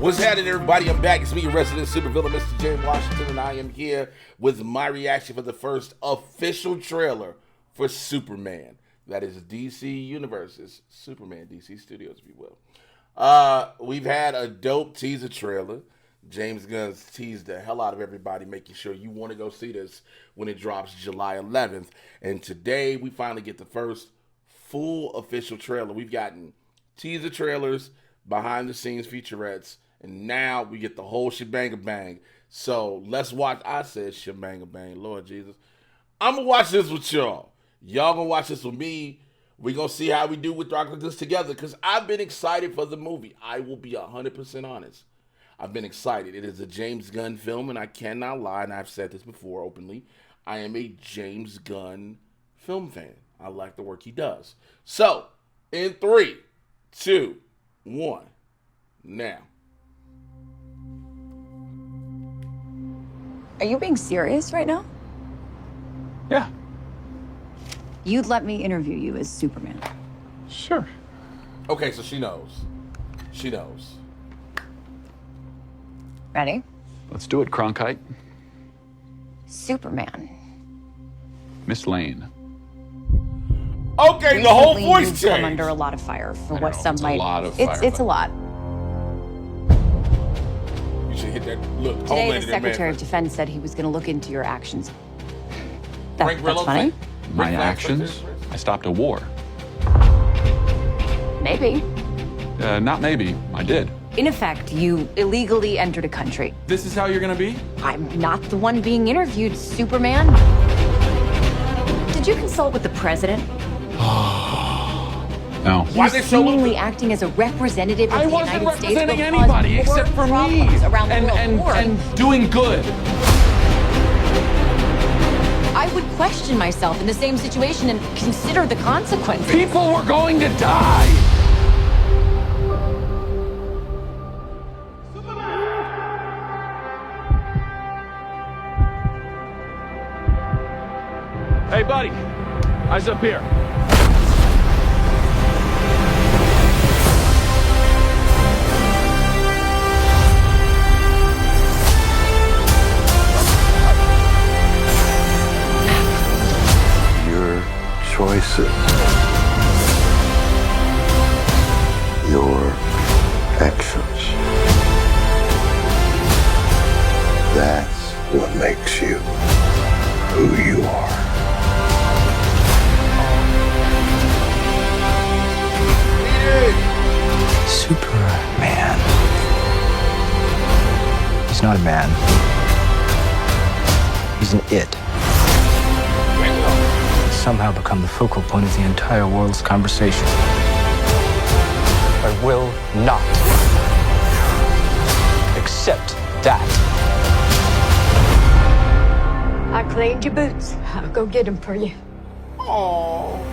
What's happening, everybody? I'm back. It's me, your resident supervillain, Mr. James Washington, and I am here with my reaction for the first official trailer for Superman. That is DC Universe's Superman, DC Studios, if you will. We've had a dope teaser trailer. James Gunn's teased the hell out of everybody, making sure you want to go see this when it drops July 11th. And today, we finally get the first full official trailer. We've gotten teaser trailers, behind-the-scenes featurettes, and now we get the whole shebang-a-bang. So let's watch. I said shebang-a-bang. Lord Jesus. I'm going to watch this with y'all. Y'all going to watch this with me. We're going to see how we do with Rock This together because I've been excited for the movie. I will be 100% honest. I've been excited. It is a James Gunn film, and I cannot lie, and I've said this before openly. I am a James Gunn film fan. I like the work he does. So, in 3, 2, 1, now. Are you being serious right now? Yeah. You'd let me interview you as Superman. Sure. Okay, so she knows. She knows. Ready? Let's do it, Cronkite. Superman. Miss Lane. Okay, the whole Recently, voice you've change. come under a lot of fire for what know, some it's a might. lot of it's fire, a lot. You should hit that look. Today, Homelander, the that man. Secretary of Defense said he was going to look into your actions. Frank That's Grillo funny. thing? My Frank actions? Grillo? I stopped a war. Maybe. Not maybe. I did. In effect, you illegally entered a country. This is how you're gonna be? I'm not the one being interviewed, Superman. Did you consult with the president? No. Why You're they so seemingly acting as a representative of I the wasn't United States. representing will anybody cause more except for me. problems around the world. And doing good. I would question myself in the same situation and consider the consequences. People were going to die. Hey, buddy. Eyes up here. Your choices, your actions. That's what makes you who you are. Superman. He's not a man. He's an it. He's somehow become the focal point of the entire world's conversation. I will not accept that. I cleaned your boots. I'll go get them for you. Aww.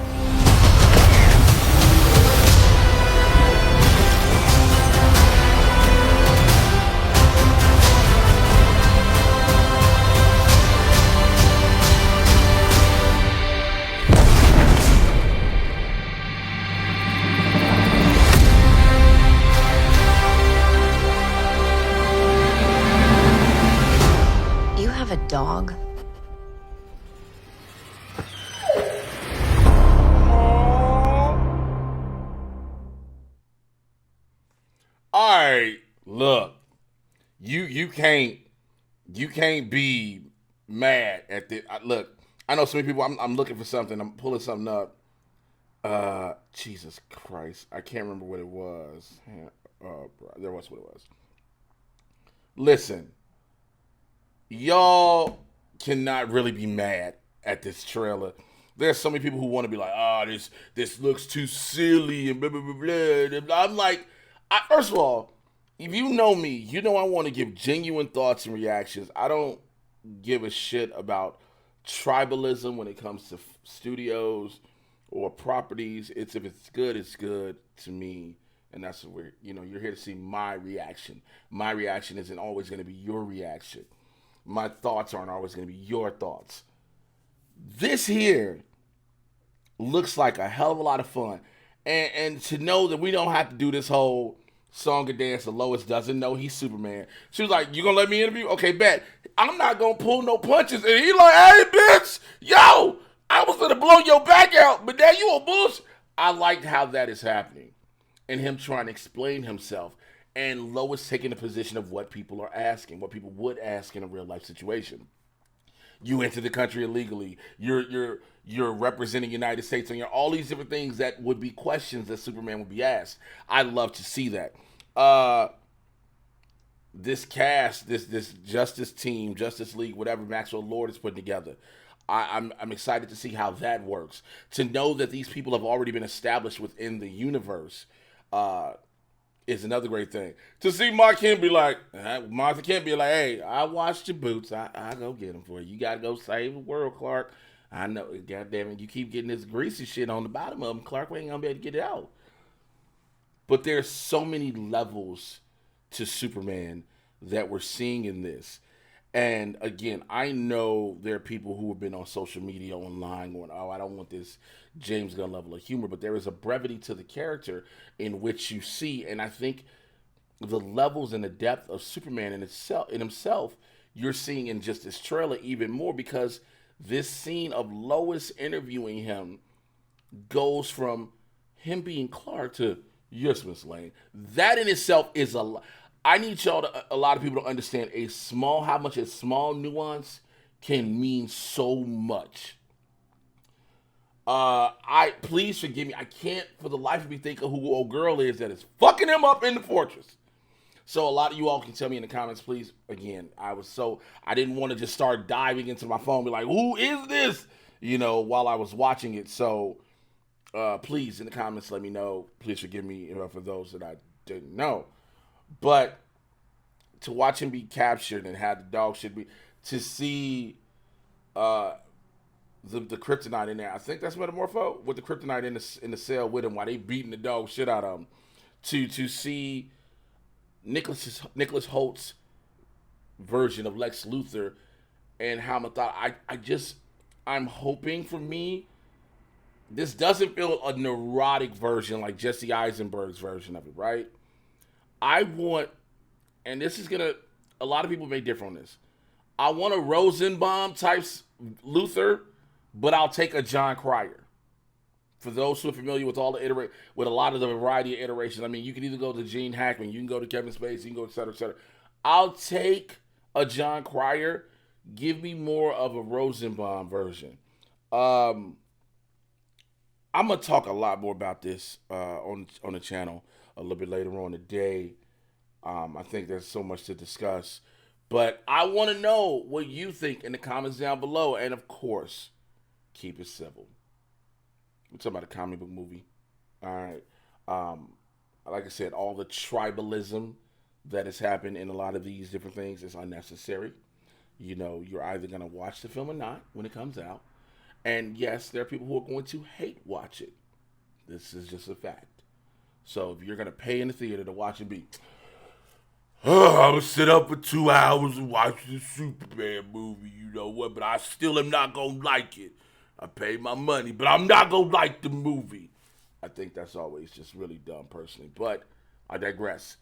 You have a dog? All right, look, you can't be mad at the look. I know so many people. I'm looking for something. I'm pulling something up. Jesus Christ, I can't remember what it was. There was what it was. Listen, y'all cannot really be mad at this trailer. There's so many people who want to be like, oh, this looks too silly and blah blah blah blah. I'm like. First of all, if you know me, you know I want to give genuine thoughts and reactions. I don't give a shit about tribalism when it comes to studios or properties. If it's good to me. And that's where, you're here to see my reaction. My reaction isn't always going to be your reaction. My thoughts aren't always going to be your thoughts. This here looks like a hell of a lot of fun. And to know that we don't have to do this whole song and dance, and Lois doesn't know he's Superman. She was like, you gonna let me interview? Okay, bet. I'm not gonna pull no punches. And he like, hey, bitch, yo, I was gonna blow your back out, but now you on bullshit. I liked how that is happening and him trying to explain himself and Lois taking the position of what people are asking, what people would ask in a real life situation. You entered the country illegally. You're representing the United States, and you're all these different things that would be questions that Superman would be asked. I love to see that. This cast, this Justice team, Justice League, whatever Maxwell Lord is putting together, I'm excited to see how that works. To know that these people have already been established within the universe is another great thing. To see Martha Kent be like, hey, I washed your boots. I go get them for you. You got to go save the world, Clark. I know, goddamn it, you keep getting this greasy shit on the bottom of them, Clark. We ain't going to be able to get it out. But there's so many levels to Superman that we're seeing in this. And again, I know there are people who have been on social media online going, oh, I don't want this James Gunn level of humor, but there is a brevity to the character in which you see, and I think the levels and the depth of Superman in himself, you're seeing in just this trailer even more, because this scene of Lois interviewing him goes from him being Clark to, yes, Miss Lane. That in itself is I need a lot of people to understand how much a small nuance can mean so much. Please forgive me. I can't for the life of me think of who old girl is that is fucking him up in the fortress. So a lot of you all can tell me in the comments, please. Again, I didn't want to just start diving into my phone and be like, who is this? While I was watching it. So please, in the comments, let me know. Please forgive me for those that I didn't know. But to watch him be captured and have the dog shit be, to see the kryptonite in there. I think that's Metamorpho with the kryptonite in the cell with him while they beating the dog shit out of him. To see Nicholas Holt's version of Lex Luthor and how I'm hoping, for me, this doesn't feel a neurotic version like Jesse Eisenberg's version of it, right? I want, and this is a lot of people may differ on this. I want a Rosenbaum type Luthor, but I'll take a John Cryer. For those who are familiar with with a lot of the variety of iterations, I mean, you can either go to Gene Hackman, you can go to Kevin Spacey, you can go et cetera, et cetera. I'll take a John Cryer. Give me more of a Rosenbaum version. I'm gonna talk a lot more about this on the channel a little bit later on today. I think there's so much to discuss, but I want to know what you think in the comments down below, and of course, keep it civil. We're talking about a comic book movie. All right. Like I said, all the tribalism that has happened in a lot of these different things is unnecessary. You're either going to watch the film or not when it comes out. And yes, there are people who are going to hate watch it. This is just a fact. So if you're going to pay in the theater to watch it, I'm going to sit up for 2 hours and watch the Superman movie, you know what? But I still am not going to like it. I paid my money, but I'm not going to like the movie. I think that's always just really dumb, personally. But I digress.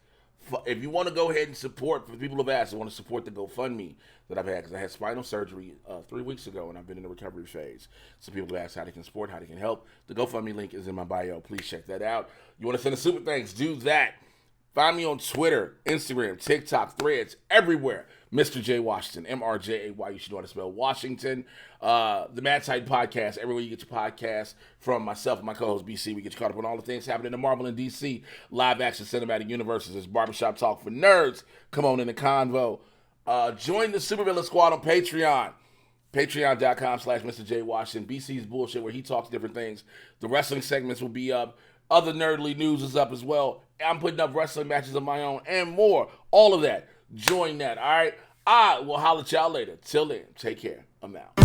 If you want to go ahead and support, for people who've asked, I want to support the GoFundMe that I've had, because I had spinal surgery 3 weeks ago, and I've been in the recovery phase. So people have asked how they can support, how they can help. The GoFundMe link is in my bio. Please check that out. You want to send a super thanks? Do that. Find me on Twitter, Instagram, TikTok, Threads, everywhere. Mr. J. Washington, M-R-J-A-Y. You should know how to spell Washington. The Mad Side Podcast, everywhere you get your podcast. From myself and my co-host, BC, we get you caught up on all the things happening in Marvel and DC. Live action cinematic universes. It's Barbershop Talk for Nerds. Come on in the convo. Join the Supervillain Squad on Patreon. Patreon.com/Mr. J. Washington. BC's Bullshit, where he talks different things. The wrestling segments will be up. Other nerdly news is up as well. I'm putting up wrestling matches of my own and more. All of that. Join that, all right? I will holler at y'all later. Till then, take care. I'm out.